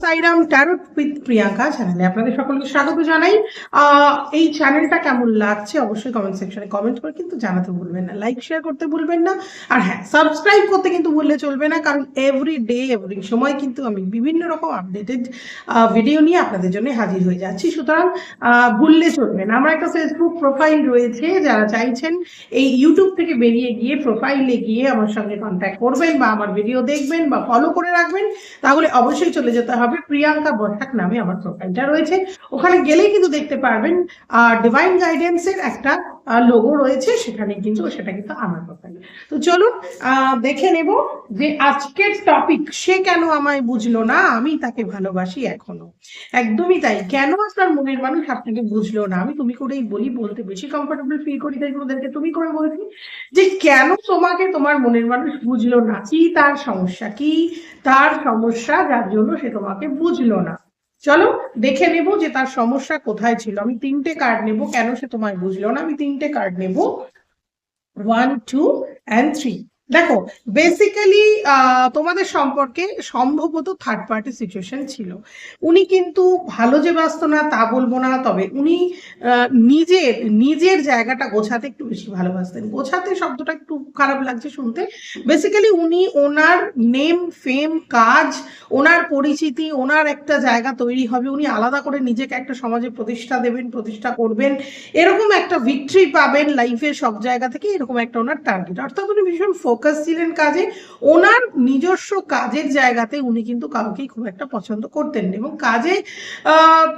Sairam tarot with Priyanka চ্যানেলে আপনাদের সকলকে স্বাগত জানাই। এই চ্যানেলটা কেমন লাগছে অবশ্যই কমেন্ট সেকশনে কমেন্ট করে কিন্তু জানাতে ভুলবেন না, লাইক শেয়ার করতে ভুলবেন না, আর হ্যাঁ সাবস্ক্রাইব করতে কিন্তু ভুললে চলবে না, কারণ এভরি ডে এভরি সময় কিন্তু আমি বিভিন্ন রকম আপডেটেড ভিডিও নিয়ে আপনাদের জন্য হাজির হয়ে যাচ্ছি, সুতরাং ভুললে চলবে না। আমার একটা ফেসবুক প্রোফাইল রয়েছে, যারা চাইছেন এই ইউটিউব থেকে বেরিয়ে গিয়ে প্রোফাইলে গিয়ে আমার সঙ্গে কন্ট্যাক্ট করবেন বা আমার ভিডিও দেখবেন বা ফলো করে রাখবেন, তাহলে অবশ্যই চলে যেতে হবে প্রিয়াঙ্কা বসাক নামে আমার প্রোফাইলটা রয়েছে। ওখানে গেলেই কিন্তু দেখতে পারবেন ডিভাইন গাইডেন্সের একটা লোগো রয়েছে, সেটা কিন্তু আমার প্রোফাইল। তো চলুন দেখে নেব যে আজকের টপিক, সে কেন আমায় বুঝলো না, আমি তাকে ভালোবাসি এখনো। একদমই তাই, কেন আপনার মনের মানুষ আপনাকে বুঝলো না। আমি তুমি করেই বলি, বলতে বেশি কমফোর্টেবল ফিল করি, তাই ওদেরকে তুমি করে বলছি যে কেন তোমাকে তোমার মনের মানুষ বুঝলো না, কি তার সমস্যা, কি তার সমস্যা যার জন্য সে তোমাকে বুঝলো না। চলো দেখে নেব যে তার সমস্যা কোথায় ছিল। আমি 3টে কার্ড নেব, কেন সে তোমায় বুঝলো না। আমি 3টে কার্ড নেব, 1, 2 and 3। দেখো, বেসিক্যালি তোমাদের সম্পর্কে সম্ভবত থার্ড পার্টি সিচুয়েশন ছিল। উনি কিন্তু ভালো যে ব্যস্ত না তা বলবো না, তবে উনি নিজের নিজের জায়গাটা গোছাতে একটু বেশি ভালোবাসতেন। গোছাতে শব্দটা একটু খারাপ লাগছে শুনতে। বেসিক্যালি উনি ওনার নেম ফেম কাজ, ওনার পরিচিতি, ওনার একটা জায়গা তৈরি হবে, উনি আলাদা করে নিজেকে একটা সমাজে প্রতিষ্ঠা দেবেন, প্রতিষ্ঠা করবেন, এরকম একটা ভিক্টরি পাবেন লাইফের সব জায়গা থেকে, এরকম একটা ওনার টার্গেট। অর্থাৎ উনি ভীষণ ফোকাস ছিলেন কাজে। ওনার নিজস্ব কাজের জায়গাতে উনি কিন্তু কাউকেই খুব একটা পছন্দ করতেন না, এবং কাজে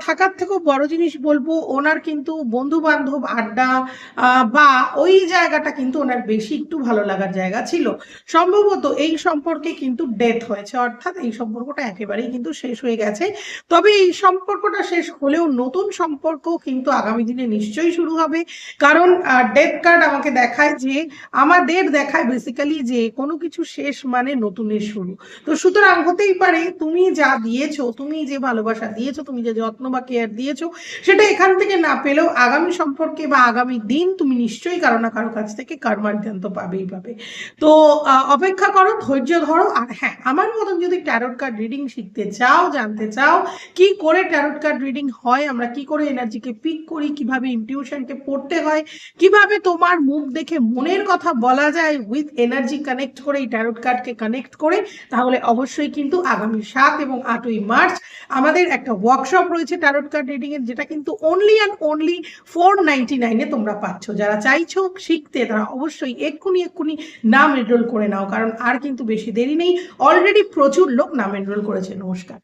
থাকার থেকেও বড় জিনিস বলবো, ওনার কিন্তু বন্ধু বান্ধব আড্ডা বা ওই জায়গাটা কিন্তু ওনার বেশি একটু ভালো লাগার জায়গা ছিল। সম্ভবত এই সম্পর্কে কিন্তু ডেথ হয়েছে, অর্থাৎ এই সম্পর্কটা একেবারেই কিন্তু শেষ হয়ে গেছে। তবে এই সম্পর্কটা শেষ হলেও নতুন সম্পর্ক কিন্তু আগামী দিনে নিশ্চয়ই শুরু হবে, কারণ ডেথ কার্ড আমাকে দেখায় যে, আমাদের দেখায় বেসিক্যালি যে কোনো কিছু শেষ মানে নতুনের শুরু। তো সুতরাং হতেই পারে তুমি যা দিয়েছো, তুমি যে ভালোবাসা দিয়েছো, তুমি যে যত্ন বা কেয়ার দিয়েছো, সেটা এখান থেকে না পেলেও আগামী সম্পর্কে বা আগামী দিন তুমি নিশ্চয়ই কারো না কারো কাছ থেকে কর্মার্থ্যান্ত পাবেই পাবে। তো অপেক্ষা করো, ধৈর্য ধরো। আর হ্যাঁ, আমার মতন যদি ট্যারোট কার্ড রিডিং শিখতে চাও, জানতে চাও কি করে ট্যারোট কার্ড রিডিং হয়, আমরা কি করে এনার্জিকে পিক করি, কিভাবে ইনটিউশনকে পড়তে হয়, কিভাবে তোমার মুখ দেখে মনের কথা বলা যায় উইথ এনার্জি কানেক্ট করে, এই ট্যারোট কার্ডকে কানেক্ট করে, তাহলে অবশ্যই কিন্তু আগামী 7 এবং 8ই মার্চ আমাদের একটা ওয়ার্কশপ রয়েছে ট্যারোট কার্ড রিডিং এর, যেটা কিন্তু অনলি অ্যান্ড অনলি 499 এ তোমরা পাচ্ছ। যারা চাইছো শিখতে, তারা অবশ্যই এক্ষুনি নাম এনরোল করে নাও, কারণ আর কিন্তু বেশি দেরি নেই, অলরেডি প্রচুর লোক নাম এনরোল করেছে। নমস্কার।